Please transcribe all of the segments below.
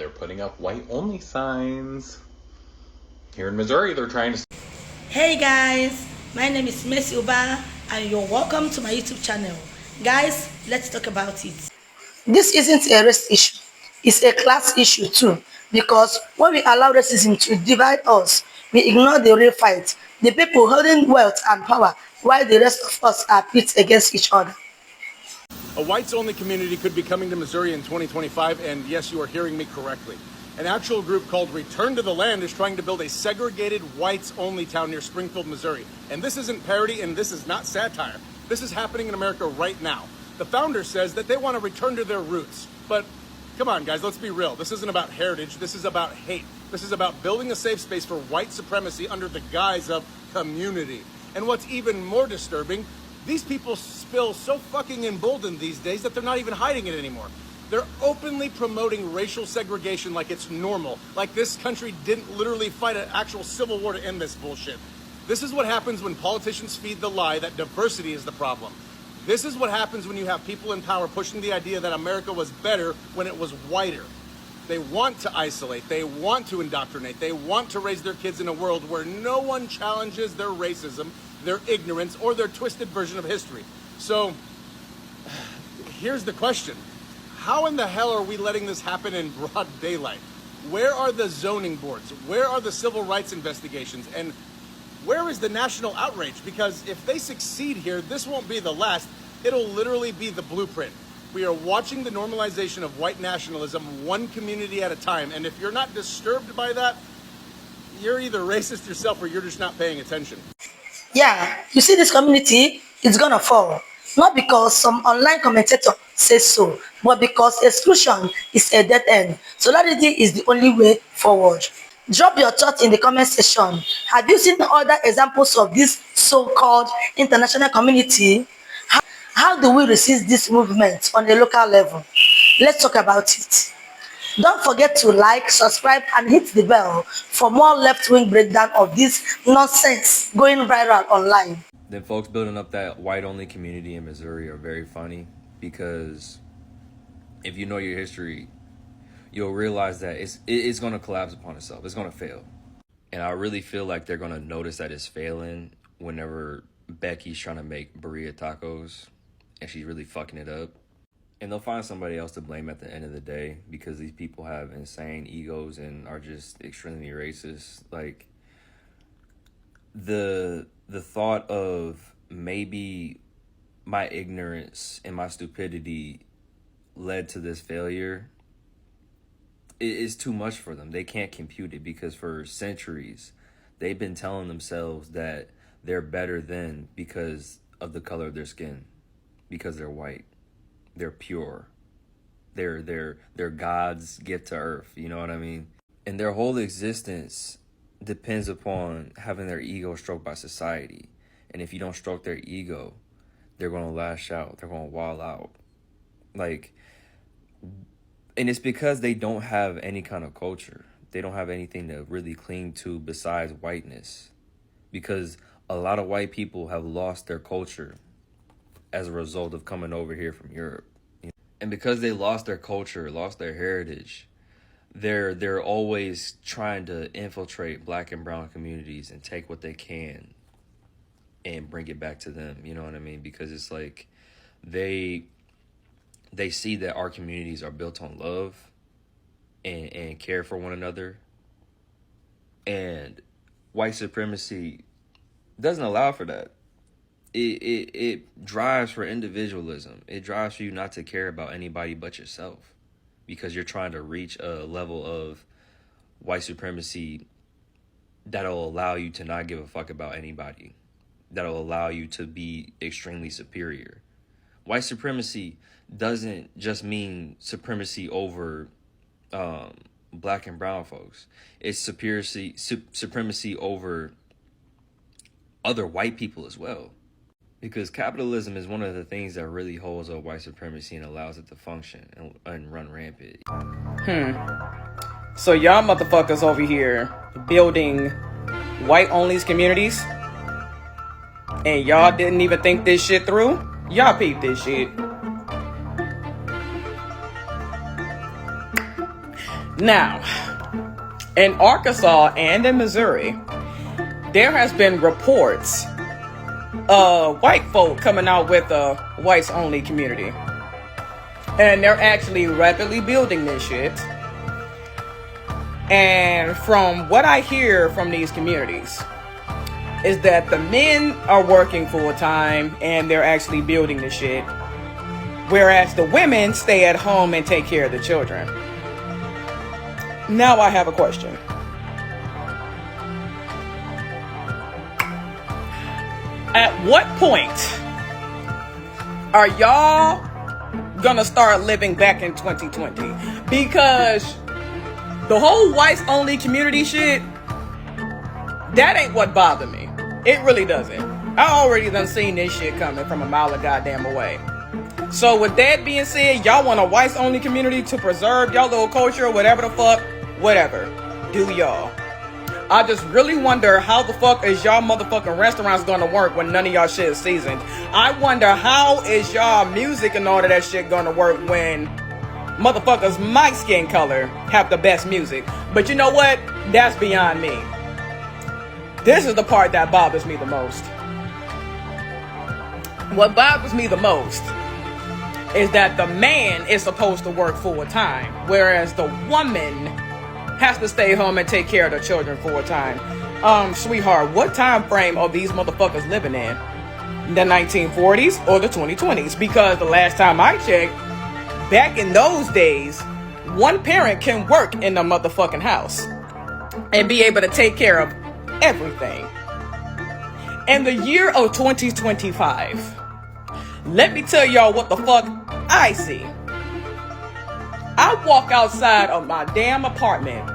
They're putting up white-only signs. Here in Missouri, they're trying to... Hey guys, my name is Messi Uba and you're welcome to my YouTube channel. Guys, let's talk about it. This isn't a race issue, it's a class issue too, because when we allow racism to divide us, we ignore the real fight, the people holding wealth and power, while the rest of us are pit against each other. A whites-only community could be coming to Missouri in 2025, and yes, you are hearing me correctly. An actual group called Return to the Land is trying to build a segregated whites-only town near Springfield, Missouri. And this isn't parody, and this is not satire. This is happening in America right now. The founder says that they want to return to their roots. But come on, guys, let's be real. This isn't about heritage. This is about hate. This is about building a safe space for white supremacy under the guise of community. And what's even more disturbing, these people feel so fucking emboldened these days that they're not even hiding it anymore. They're openly promoting racial segregation like it's normal, like this country didn't literally fight an actual civil war to end this bullshit. This is what happens when politicians feed the lie that diversity is the problem. This is what happens when you have people in power pushing the idea that America was better when it was whiter. They want to isolate, they want to indoctrinate, they want to raise their kids in a world where no one challenges their racism, their ignorance, or their twisted version of history. So, here's the question. How in the hell are we letting this happen in broad daylight? Where are the zoning boards? Where are the civil rights investigations? And where is the national outrage? Because if they succeed here, this won't be the last. It'll literally be the blueprint. We are watching the normalization of white nationalism one community at a time. And if you're not disturbed by that, you're either racist yourself or you're just not paying attention. Yeah, you see this community, it's gonna fall. Not because some online commentator says so, but because exclusion is a dead end. Solidarity is the only way forward. Drop your thoughts in the comment section. Have you seen other examples of this so-called international community? How do we resist this movement on a local level? Let's talk about it. Don't forget to like, subscribe, and hit the bell for more left-wing breakdown of this nonsense going viral online. The folks building up that white-only community in Missouri are very funny because if you know your history, you'll realize that it's going to collapse upon itself. It's going to fail. And I really feel like they're going to notice that it's failing whenever Becky's trying to make burrito tacos and she's really fucking it up. And they'll find somebody else to blame at the end of the day because these people have insane egos and are just extremely racist. Like, the thought of maybe my ignorance and my stupidity led to this failure is too much for them. They can't compute it because for centuries they've been telling themselves that they're better than because of the color of their skin, because they're white, they're pure, they're God's gift to earth, you know what I mean? And their whole existence depends upon having their ego stroked by society. And if you don't stroke their ego, they're going to lash out. They're going to wall out. Like, and it's because they don't have any kind of culture. They don't have anything to really cling to besides whiteness. Because a lot of white people have lost their culture as a result of coming over here from Europe. And because they lost their culture, lost their heritage, they're always trying to infiltrate black and brown communities and take what they can and bring it back to them. You know what I mean? Because it's like they see that our communities are built on love and care for one another. And white supremacy doesn't allow for that. It drives for individualism. It drives for you not to care about anybody but yourself, because you're trying to reach a level of white supremacy that'll allow you to not give a fuck about anybody, that'll allow you to be extremely superior. White supremacy doesn't just mean supremacy over black and brown folks. It's supremacy over other white people as well. Because capitalism is one of the things that really holds up white supremacy and allows it to function and run rampant. So y'all motherfuckers over here building white-only communities, and y'all didn't even think this shit through? Y'all peep this shit. Now, in Arkansas and in Missouri, there has been reports of white folk coming out with a whites only community. And they're actually rapidly building this shit. And from what I hear from these communities is that the men are working full time and they're actually building this shit, whereas the women stay at home and take care of the children. Now I have a question. At what point are y'all gonna start living back in 2020? Because the whole whites only community shit, that ain't what bothered me. It really doesn't. I already done seen this shit coming from a mile of goddamn away. So with that being said, y'all want a whites only community to preserve y'all little culture or whatever the fuck, whatever. Do y'all. I just really wonder how the fuck is y'all motherfucking restaurants gonna work when none of y'all shit is seasoned. I wonder how is y'all music and all of that shit gonna work when motherfuckers my skin color have the best music. But you know what? That's beyond me. This is the part that bothers me the most. What bothers me the most is that the man is supposed to work full time, whereas the woman has to stay home and take care of the children full time. Sweetheart, what time frame are these motherfuckers living in? The 1940s or the 2020s? Because the last time I checked, back in those days, one parent can work in the motherfucking house and be able to take care of everything. In the year of 2025, let me tell y'all what the fuck I see. I walk outside of my damn apartment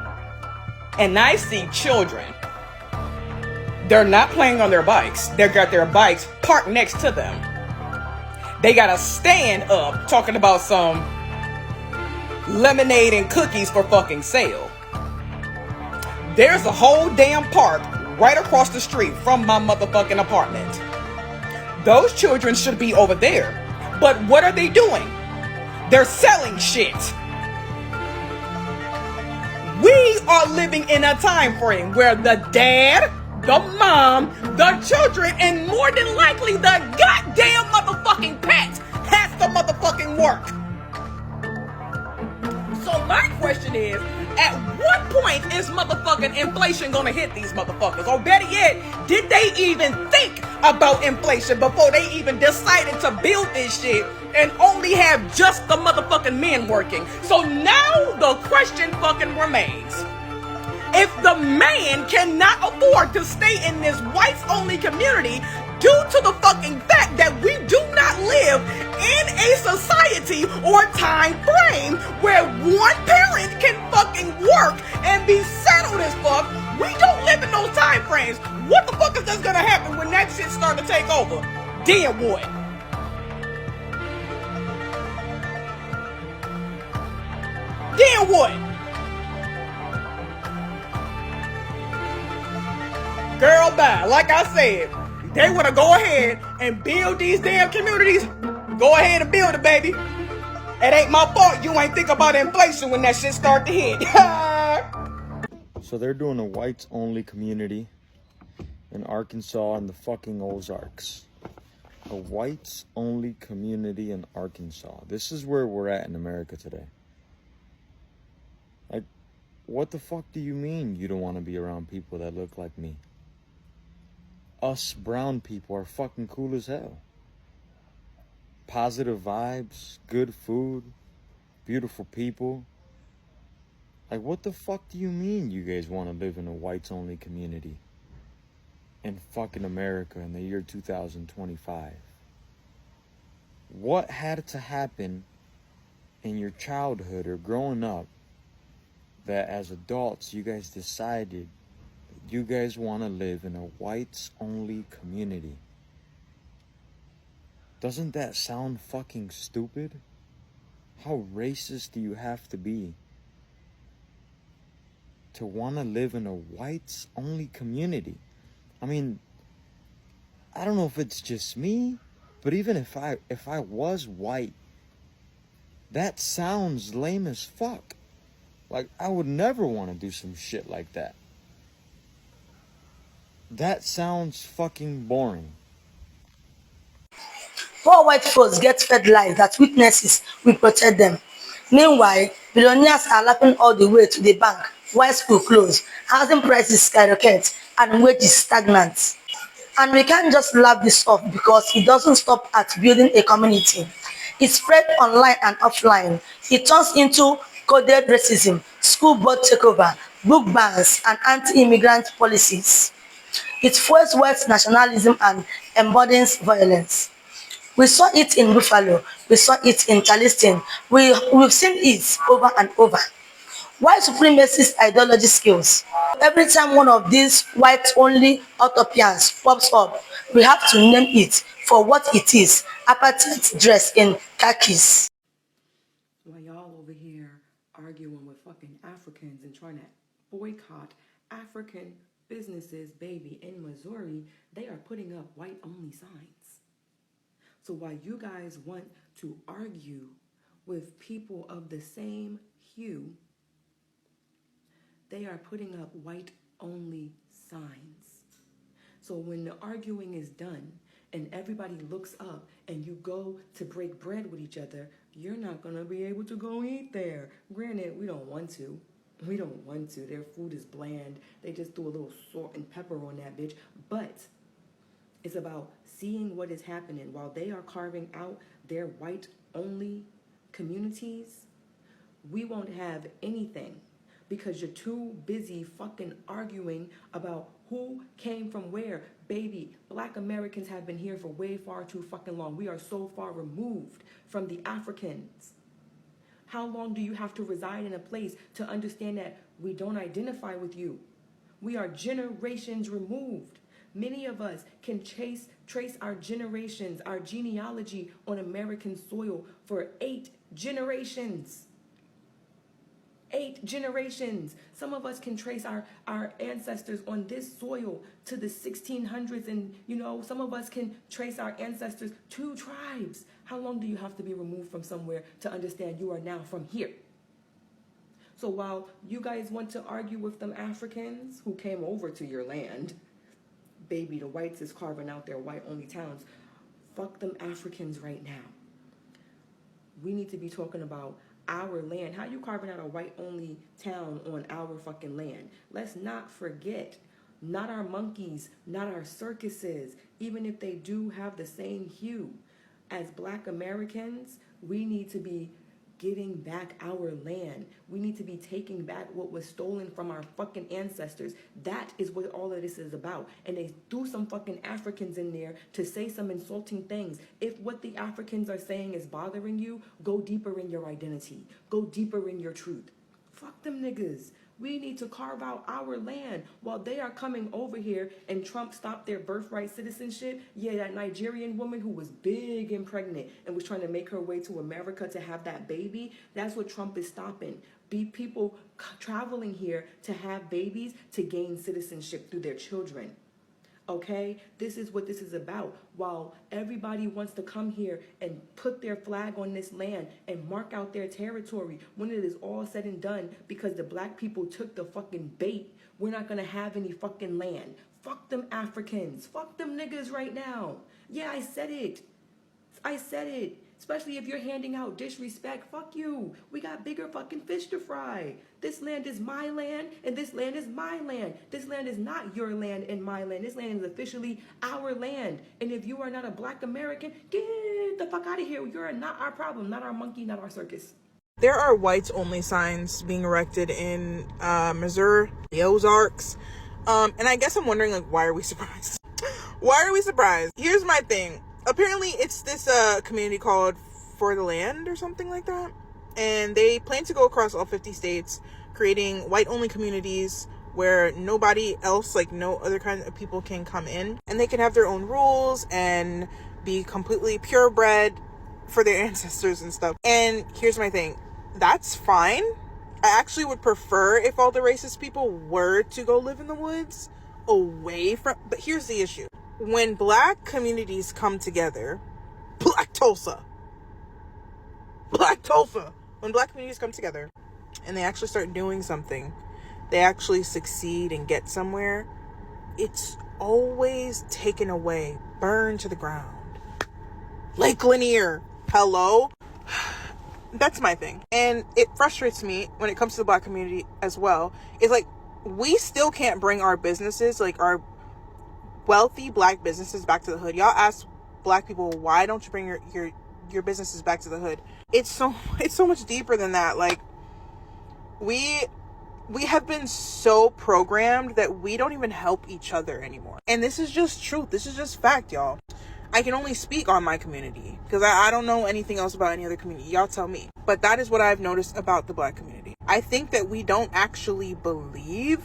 and I see children. They're not playing on their bikes. They got their bikes parked next to them. They gotta stand up talking about some lemonade and cookies for fucking sale. There's a whole damn park right across the street from my motherfucking apartment. Those children should be over there. But what are they doing? They're selling shit. We are living in a time frame where the dad, the mom, the children, and more than likely the goddamn motherfucking pet has to motherfucking work. So my question is, at what point is motherfucking inflation gonna hit these motherfuckers? Or better yet, did they even think about inflation before they even decided to build this shit and only have just the motherfucking men working? So now the question fucking remains. If the man cannot afford to stay in this whites only community due to the fucking fact that we do not live in a society or time frame where one parent can fucking work and be settled as fuck, we don't live in those time frames. What the fuck is just gonna happen when that shit start to take over? Then what? Then what? Girl, bye. Like I said, they want to go ahead and build these damn communities. Go ahead and build it, baby. It ain't my fault you ain't think about inflation when that shit start to hit. So they're doing a whites only community in Arkansas and the fucking Ozarks. A whites only community in Arkansas. This is where we're at in America today. Like, what the fuck do you mean you don't want to be around people that look like me? Us brown people are fucking cool as hell. Positive vibes, good food, beautiful people. Like, what the fuck do you mean you guys want to live in a whites only community in fucking America in the year 2025? What had to happen in your childhood or growing up that as adults you guys decided you guys want to live in a whites only community? Doesn't that sound fucking stupid? How racist do you have to be to want to live in a whites only community? I mean, I don't know if it's just me, but even if I was white, that sounds lame as fuck. Like, I would never want to do some shit like that. That sounds fucking boring. Poor white folks get fed lies that witnesses will protect them. Meanwhile, billionaires are lapping all the way to the bank while school close, housing prices skyrocket, and wages stagnant. And we can't just laugh this off because it doesn't stop at building a community. It spread online and offline. It turns into coded racism, school board takeover, book bans, and anti-immigrant policies. It fuels white nationalism and embodies violence. We saw it in Buffalo. We saw it in Charleston. We've seen it over and over. Why supremacist ideology skills? Every time one of these white-only utopians pops up, we have to name it for what it is, apartheid dress in khakis. While y'all over here arguing with fucking Africans and trying to boycott African businesses, baby, in Missouri, they are putting up white-only signs. So while you guys want to argue with people of the same hue, they are putting up white-only signs. So when the arguing is done and everybody looks up and you go to break bread with each other, you're not going to be able to go eat there. Granted, we don't want to. We don't want to. Their food is bland. They just threw a little salt and pepper on that bitch. But it's about seeing what is happening. While they are carving out their white-only communities, we won't have anything because you're too busy fucking arguing about who came from where. Baby, Black Americans have been here for way far too fucking long. We are so far removed from the Africans. How long do you have to reside in a place to understand that we don't identify with you? We are generations removed. Many of us can trace our generations, our genealogy on American soil for 8 generations. 8 generations. Some of us can trace our ancestors on this soil to the 1600s, and some of us can trace our ancestors to tribes. How long do you have to be removed from somewhere to understand you are now from here? So while you guys want to argue with them Africans who came over to your land, baby, the whites is carving out their white-only towns. Fuck them Africans right now. We need to be talking about our land. How you carving out a white-only town on our fucking land? Let's not forget, not our monkeys, not our circuses, even if they do have the same hue. As Black Americans, we need to be getting back our land. We need to be taking back what was stolen from our fucking ancestors. That is what all of this is about. And they threw some fucking Africans in there to say some insulting things. If what the Africans are saying is bothering you, go deeper in your identity. Go deeper in your truth. Fuck them niggas. We need to carve out our land while they are coming over here and Trump stopped their birthright citizenship. Yeah, that Nigerian woman who was big and pregnant and was trying to make her way to America to have that baby, that's what Trump is stopping. Be people traveling here to have babies to gain citizenship through their children. Okay, this is what this is about. While everybody wants to come here and put their flag on this land and mark out their territory, when it is all said and done, because the Black people took the fucking bait, we're not gonna have any fucking land. Fuck them Africans. Fuck them niggas right now. Yeah, I said it. I said it. Especially if you're handing out disrespect. Fuck you. We got bigger fucking fish to fry. This land is my land and this land is my land. This land is not your land and my land. This land is officially our land. And if you are not a Black American, get the fuck out of here. You're not our problem, not our monkey, not our circus. There are whites only signs being erected in Missouri, the Ozarks. And I guess I'm wondering, why are we surprised? Why are we surprised? Here's my thing. Apparently it's this community called For the Land or something like that. And they plan to go across all 50 states, creating white-only communities where nobody else, no other kind of people can come in. And they can have their own rules and be completely purebred for their ancestors and stuff. And here's my thing. That's fine. I actually would prefer if all the racist people were to go live in the woods away from... But here's the issue. When Black communities come together, Black Tulsa, when Black communities come together and they actually start doing something, they actually succeed and get somewhere, it's always taken away, burned to the ground. Lake Lanier, hello? That's my thing. And it frustrates me when it comes to the Black community as well. It's like, we still can't bring our businesses, like our wealthy Black businesses, back to the hood. Y'all ask Black people, why don't you bring your businesses back to the hood? It's so much deeper than that. Like, we have been so programmed that we don't even help each other anymore. And this is just truth. This is just fact, y'all. I can only speak on my community because I don't know anything else about any other community. Y'all tell me. But that is what I've noticed about the Black community. I think that we don't actually believe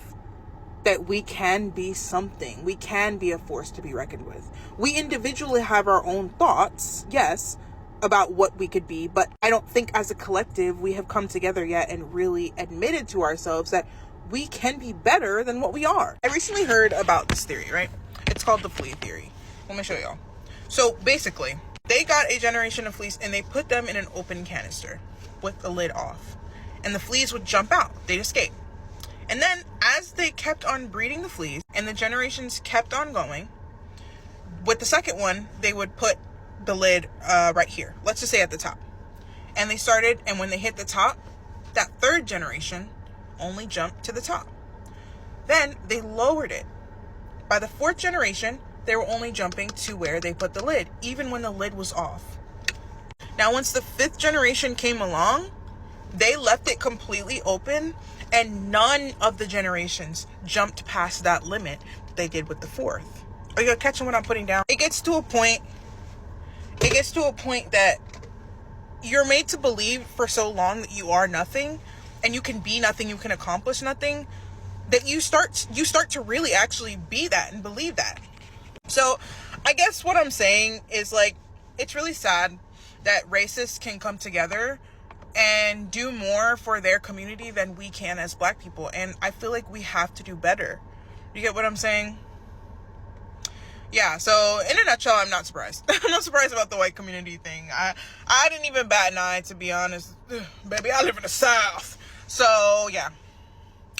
that we can be something. We can be a force to be reckoned with. We individually have our own thoughts, yes, about what we could be, but I don't think as a collective we have come together yet and really admitted to ourselves that we can be better than what we are. I recently heard about this theory, right? It's called the flea theory. Let me show y'all. So basically, they got a generation of fleas and they put them in an open canister with the lid off. And the fleas would jump out. They'd escape. And then as they kept on breeding the fleas and the generations kept on going, with the second one, they would put the lid right here. Let's just say at the top. And they started, and when they hit the top, that third generation only jumped to the top. Then they lowered it. By the fourth generation, they were only jumping to where they put the lid, even when the lid was off. Now, once the fifth generation came along, they left it completely open, and none of the generations jumped past that limit they did with the fourth. Are you catching what I'm putting down? It gets to a point that you're made to believe for so long that you are nothing, and you can be nothing, you can accomplish nothing, that you start to really actually be that and believe that. So I guess what I'm saying is, like, it's really sad that racists can come together and do more for their community than we can as Black people. And I feel like we have to do better. You get what I'm saying? Yeah, so in a nutshell, I'm not surprised. I'm not surprised about the white community thing. I didn't even bat an eye, to be honest. Ugh, baby, I live in the South. So, yeah.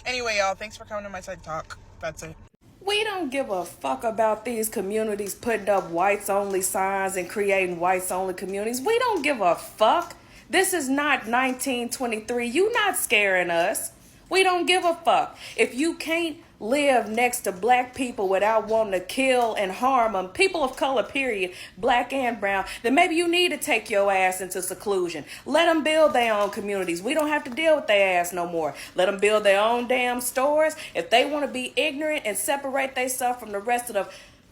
Anyway, y'all, thanks for coming to my side talk. That's it. We don't give a fuck about these communities putting up whites only signs and creating whites only communities. We don't give a fuck. This is not 1923. You not scaring us. We don't give a fuck. If you can't live next to Black people without wanting to kill and harm them, people of color, period, Black and brown, then maybe you need to take your ass into seclusion. Let them build their own communities. We don't have to deal with their ass no more. Let them build their own damn stores. If they want to be ignorant and separate themselves from the rest of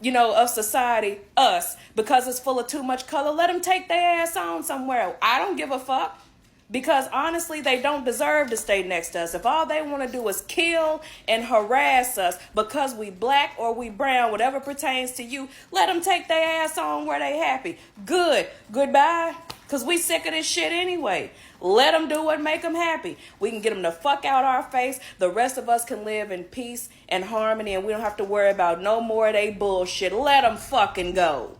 the, of society, us, because it's full of too much color, let them take their ass on somewhere. I don't give a fuck. Because honestly, they don't deserve to stay next to us. If all they want to do is kill and harass us because we Black or we brown, whatever pertains to you, let them take their ass on where they happy. Good. Goodbye. Because we sick of this shit anyway. Let them do what make them happy. We can get them the fuck out our face. The rest of us can live in peace and harmony, and we don't have to worry about no more of they bullshit. Let them fucking go.